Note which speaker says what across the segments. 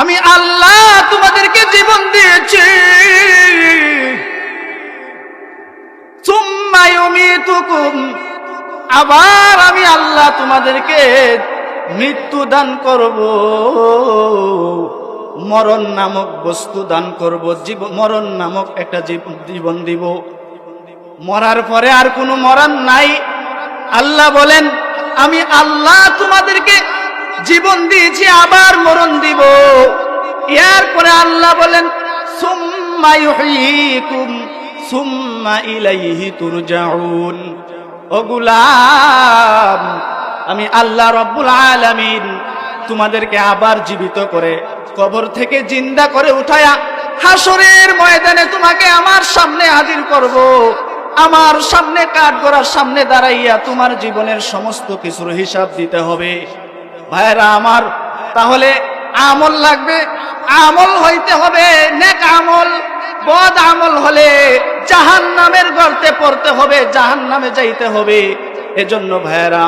Speaker 1: আমি আল্লাহ তোমাদেরকে জীবন দিয়েছি, সুম্মা ইউমীতুকুম, আবার আমি আল্লাহ তোমাদেরকে মৃত্যু দান করব, মরণ নামক বস্তু দান করব, মরণ নামক একটা জীবন দিব। মরার পরে আর কোনো মরণ নাই। আল্লাহ বলেন আমি আল্লাহ তোমাদেরকে জীবন দিয়েছি, আবার মরণ দিব। এরপরে আল্লাহ বলেন সুম্মা ইউহয়িকুম সুম্মা ইলাইহি তুরজাউন। ও গোলাম, আমি আল্লাহ রব্বুল আলামিন তোমাদেরকে আবার জীবিত করে কবর থেকে জিন্দা করে উঠায়া হাসরের ময়দানে তোমাকে আমার সামনে হাজির করব। আমার সামনে কাঠগড়ার সামনে দাঁড়াইয়া তোমার জীবনের সমস্ত কিছুর হিসাব দিতে হবে। ভাইরা আমার, তাহলে আমল লাগবে, আমল হইতে হবে নেক আমল। বদ আমল হলে জাহান্নামের গর্তে পড়তে হবে, জাহান্নামে যাইতে হবে। এজন্য ভাইরা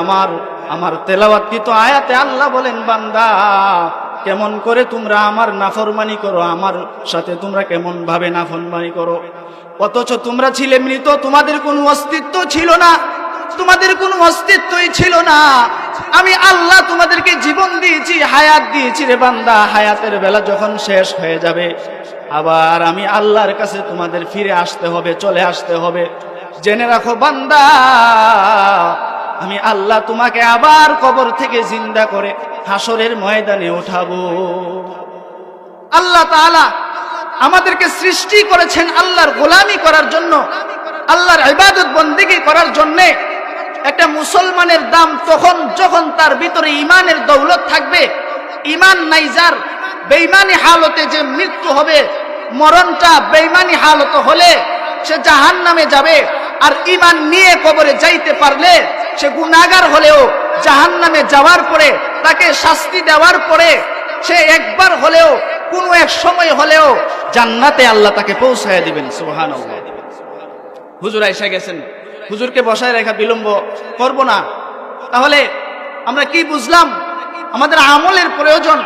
Speaker 1: আমার তেলাওয়াতকৃত আয়াতে আল্লাহ বলেন, বান্দা কেমন করে তোমরা আমার নাফরমানি করো, আমার সাথে তোমরা কেমন ভাবে নাফরমানি করো। অথচ তোমরা ছিলে মৃত, তোমাদের কোনো অস্তিত্ব ছিল না, তোমাদের কোনো অস্তিত্বই ছিল না। আমি আল্লাহ তোমাদেরকে জীবন দিয়েছি, হায়াত দিয়েছি রে বান্দা। হায়াতের বেলা যখন শেষ হয়ে যাবে, আবার আমি আল্লাহর কাছে তোমাদের ফিরে আসতে হবে, চলে আসতে হবে। জেনে রাখো বান্দা, আমি আল্লাহ তোমাকে আবার কবর থেকে জিন্দা করে হাসরের ময়দানে উঠাবো। আল্লাহ তাআলা আমাদেরকে সৃষ্টি করেছেন আল্লাহর গোলামি করার জন্য, আল্লাহর ইবাদত বন্দেগী করার জন্য। একটা মুসলমানের দাম তখন যখন তার ভিতরে ঈমানের দৌলত থাকবে। ঈমান নাই যার, বেঈমানি হালতে যে মৃত্যু হবে, মরণটা বেঈমানি হালত হলে সে জাহান্নামে যাবে। আর ঈমান নিয়ে কবরে যাইতে পারলে সে গুনাহগার হলেও জাহান্নামে যাওয়ার পরে, তাকে শাস্তি দেওয়ার পরে, সে একবার হলেও কোনো এক সময় হলেও জান্নাতে আল্লাহ তাকে পৌঁছায় দিবেন। সুবহানাল্লাহ। হুজুর আয়েশা গেছেন, হুজুরকে বসায় রেখা বিলম্ব করব না। তাহলে আমরা কি বুঝলাম? আমাদের আমলের প্রয়োজন।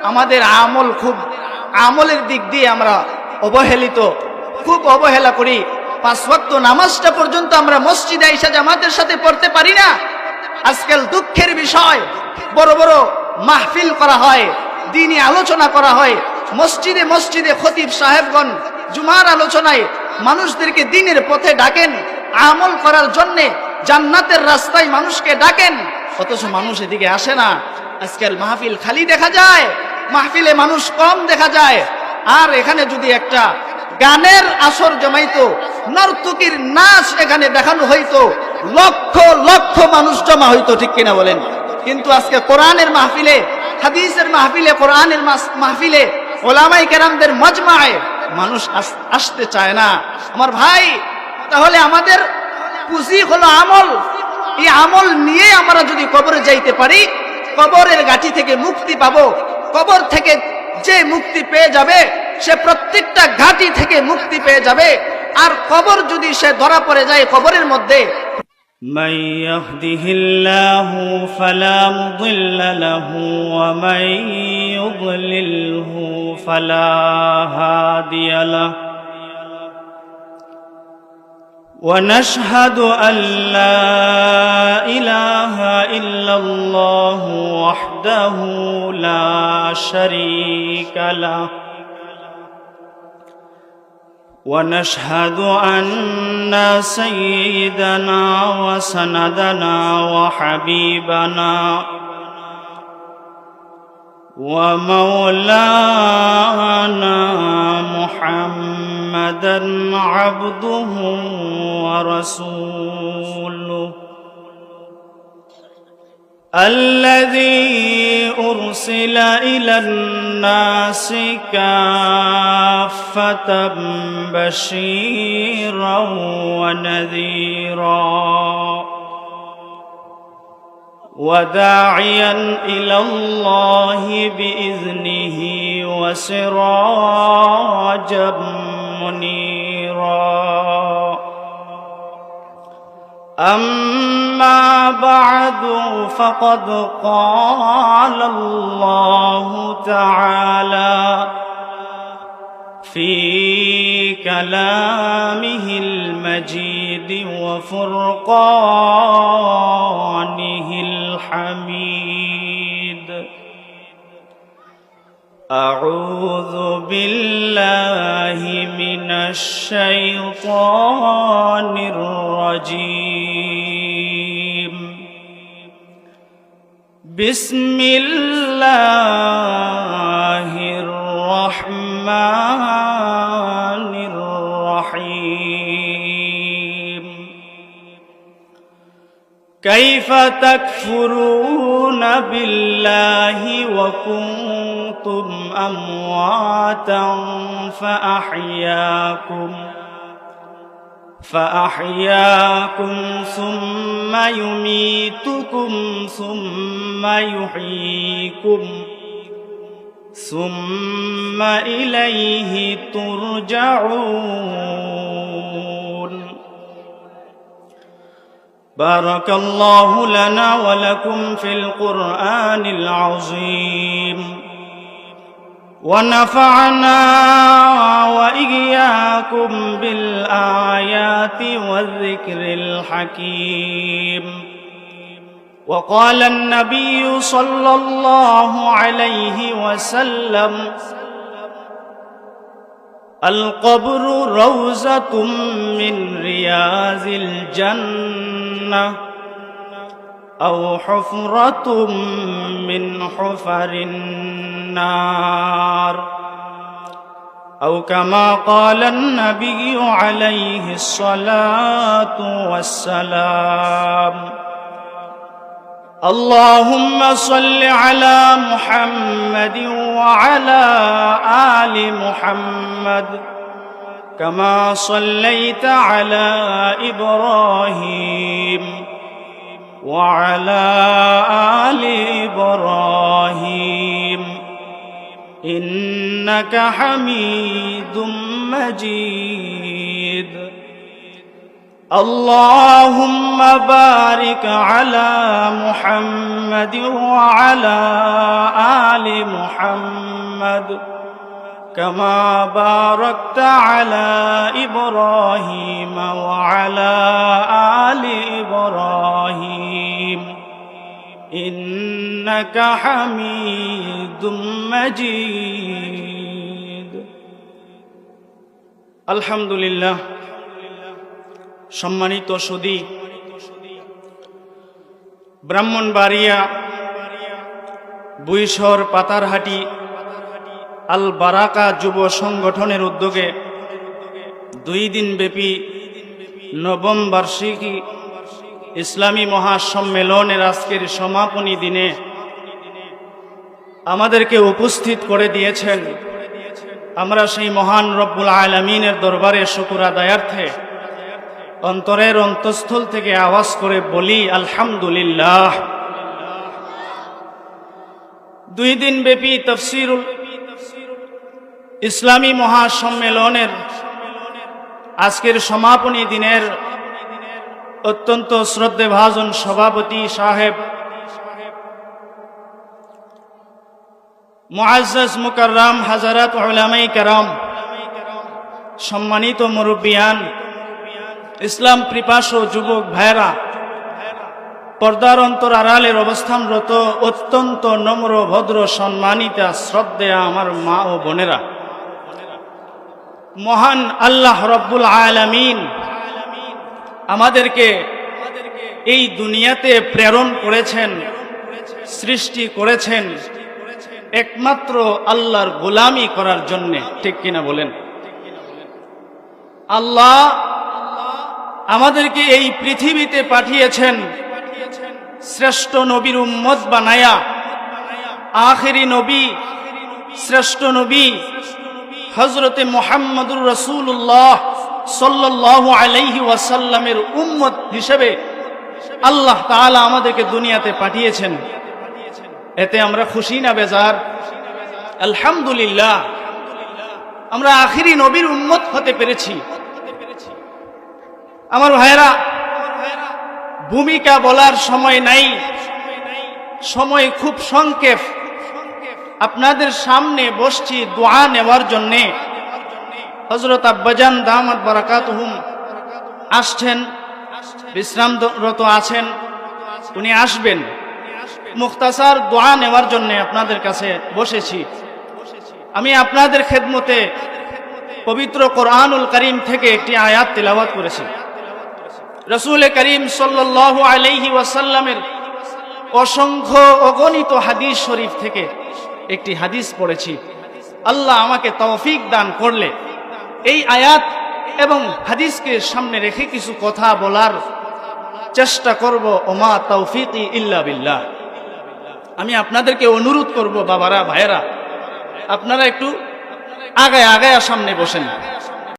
Speaker 1: আমাদের আমল খুব, আমলের দিক দিয়ে আমরা অবহেলিত, খুব অবহেলা করি। 5 ওয়াক্ত নামাজটা পর্যন্ত আমরা মসজিদে আইসা জামাতের সাথে পড়তে পারি না। আজকাল দুঃখের বিষয়, বড় বড় মাহফিল করা হয়, দ্বীনি আলোচনা করা হয়, মসজিদে মসজিদে খতিব সাহেবগণ জুমার আলোচনায় মানুষদেরকে দ্বীনের পথে ডাকেন, আমল করার জন্যে, জান্নাতের রাস্তায় মানুষকে ডাকেন। অথচ মানুষ এদিকে আসে না। আজকাল মাহফিল খালি দেখা যায়, মাহফিলে মানুষ কম দেখা যায়। আর এখানে যদি একটা গানের আসর জমাইতো, নর্তকীর নাচ এখানে দেখানো হইতো, লক্ষ লক্ষ মানুষ জমা হইতো, ঠিক কিনা বলেন? কিন্তু আজকে কোরআনের মাহফিলে, হাদিসের মাহফিলে, কোরআনের মাহফিলে, ওলামায়ে কেরামদের মজমায়ে মানুষ আসতে চায় না। আমার ভাই, তাহলে আমাদের পুঁজি হলো আমল। এই আমল নিয়ে আমরা যদি কবরে যাইতে পারি, কবরের গাঠি থেকে মুক্তি পাবো। কবর থেকে যে মুক্তি পেয়ে যাবে, সে প্রত্যেকটা ঘাটি থেকে মুক্তি পেয়ে যাবে। আর কবর যদি সে ধরা পড়ে যায় কবরের মধ্যে,
Speaker 2: من يهده الله فلا مضل له ومن يضلله فلا هادي له ونشهد أن لا إله إلا الله وحده لا شريك له ونشهد أن سيدنا وسندنا وحبيبنا ومولانا محمدا عبده ورسوله الذي أرسل إلى الناس كافة بشيرا ونذيرا وداعيا إلى الله بإذنه وسراجا منيرا أما بعد فقد قال الله تعالى في كلامه المجيد وفرقانه الحميد أعوذ بالله من الشيطان الرجيم بسم الله الرحمن الرحيم كيف تكفرون بالله وكنتم أمواتا فأحياكم ثم يميتكم ثم يحييكم ثم إليه ترجعون بارك الله لنا ولكم في القرآن العظيم ونفعنا وإياكم بالآيات والذكر الحكيم وقال النبي صلى الله عليه وسلم القبر روضة من رياض الجنة أو حفرة من حفر النار أو كما قال النبي عليه الصلاة والسلام اللهم صل على محمد وعلى آل محمد كما صليت على إبراهيم وعلى آل إبراهيم إنك حميد مجيد اللهم بارك على محمد وعلى آل محمد كما باركت على إبراهيم وعلى آل إبراهيم إنك حميد مجيد الحمد لله সম্মানিত সুধী ব্রাহ্মণবাড়িয়া বুইশর পাতারহাটি আল বারাকা যুব সংগঠনের উদ্যোগে 2 দিনব্যাপী নবম বার্ষিকী ইসলামী মহাসম্মেলনের আজকের সমাপনী দিনে আমাদেরকে উপস্থিত করে দিয়েছেন। আমরা সেই মহান রব্বুল আলামিনের দরবারে শুকর আদায়ার্থে অন্তরের অন্তঃস্থল থেকে আওয়াজ করে বলি আলহামদুলিল্লাহ। 2 দিনব্যাপী তাফসীরুল ইসলামী মহাসম্মেলনের আজকের সমাপনী দিনের অত্যন্ত শ্রদ্ধেভাজন সভাপতি সাহেব মুআজ্জাজ মুকাররম হাজারাত উলামায়ে কেরাম, সম্মানিত মুরব্বিয়ান, ইসলাম পিপাসু যুবক ভাইরা, পর্দার অন্তর আড়ালের অবস্থানরত অত্যন্ত নম্র ভদ্র সম্মানিতা শ্রদ্ধেয়া আমার মা ও বোনেরা, মহান আল্লাহ রব্বুল আলামিন আমাদেরকে এই দুনিয়াতে প্রেরণ করেছেন, সৃষ্টি করেছেন একমাত্র আল্লাহর গোলামি করার জন্যে, ঠিক কিনা বলেন? আল্লাহ আমাদেরকে এই পৃথিবীতে পাঠিয়েছেন শ্রেষ্ঠ নবীর উম্মত বানায়া, আখেরি নবী, শ্রেষ্ঠ নবী হযরতে মুহাম্মদুর রাসূলুল্লাহ সাল্লাল্লাহু আলাইহি ওয়াসাল্লামের উম্মত হিসেবে আল্লাহ তাআলা আমাদেরকে দুনিয়াতে পাঠিয়েছেন। এতে আমরা খুশি না বেজার? আলহামদুলিল্লাহ, আমরা আখেরি নবীর উম্মত হতে পেরেছি। আমার ভাইরা,
Speaker 1: ভূমিকা বলার সময় নাই, সময় খুব সংক্ষেপ। আপনাদের সামনে বসছি দোয়া নেওয়ার জন্যে। হযরত আব্বাজান দামাত বারাকাতুহুম আসছেন, বিশ্রামরত আছেন, উনি আসবেন। মুখতাসার দোয়া নেওয়ার জন্য আপনাদের কাছে বসেছি। আমি আপনাদের খেদমতে পবিত্র কোরআনুল কারীম থেকে একটি আয়াত তিলাওয়াত করেছি। রাসূল করিম সাল্লাল্লাহু আলাইহি ওয়াসাল্লামের অসংখ্য অগণিত হাদিস শরীফ থেকে একটি হাদিস পড়েছি। আল্লাহ আমাকে তৌফিক দান করলে এই আয়াত এবং হাদিসকে সামনে রেখে কিছু কথা বলার চেষ্টা করব। ওমা তৌফিকি ইল্লা বিল্লাহ। আমি আপনাদেরকে অনুরোধ করব, বাবারা, ভাইয়েরা, আপনারা একটু আগায় আগায় সামনে বসেন।